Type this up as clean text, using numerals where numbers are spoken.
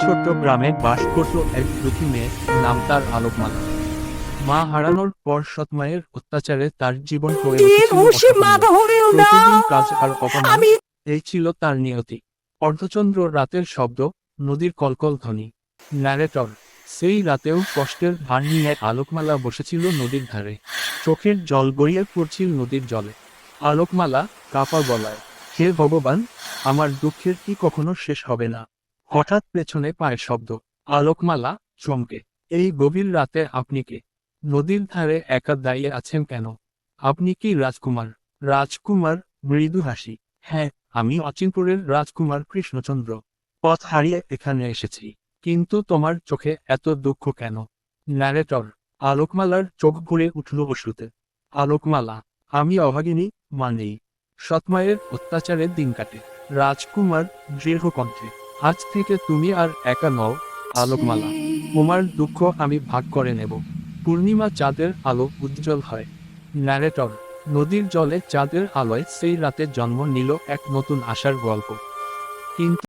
ছোট্ট গ্রামে বাস করত এক দুঃখী মেয়ে, নাম তার আলোকমালা। মা হারানোর পর সৎমায়ের অত্যাচারে তার জীবন হয়ে উঠেছিল অসাফল্য। প্রতিদিন কাজ আর অপমান, এই ছিল তার নিয়তি। অর্ধচন্দ্র রাতের শব্দ, নদীর কলকল ধ্বনি। ন্যারেটর: সেই রাতেও কষ্টের ভার নিয়ে আলোকমালা বসেছিল নদীর ধারে। চোখের জল গড়িয়ে পড়ছিল নদীর জলে। আলোকমালা কাপা গলায়: হে ভগবান, আমার দুঃখের কি কখনো শেষ হবে না? হঠাৎ পেছনে পায়ের শব্দ। আলোকমালা চমকে: এই গভীর রাতে আপনি কে? নদীর ধারে একা দাঁড়িয়ে আছেন কেন? আপনি কি রাজকুমার? রাজকুমার মৃদু হাসি: হ্যাঁ, আমি অচিনপুরের রাজকুমার কৃষ্ণচন্দ্র। পথ হারিয়ে এখানে এসেছি। কিন্তু তোমার চোখে এত দুঃখ কেন? ন্যারেটর: আলোকমালার চোখ ভরে উঠল অশ্রুতে। আলোকমালা: আমি অভাগিনী, মা নেই। সৎমায়ের অত্যাচারে দিন কাটে। রাজকুমার দৃঢ় কণ্ঠে: আজ থেকে তুমি আর একা নও, আলোকমালা। তোমার দুঃখ আমি ভাগ করে নেব। পূর্ণিমা চাঁদের আলো উজ্জ্বল হয়। ন্যারেটর: নদীর জলে চাঁদের আলোয় সেই রাতে জন্ম নিল এক নতুন আশার গল্প। কিন্তু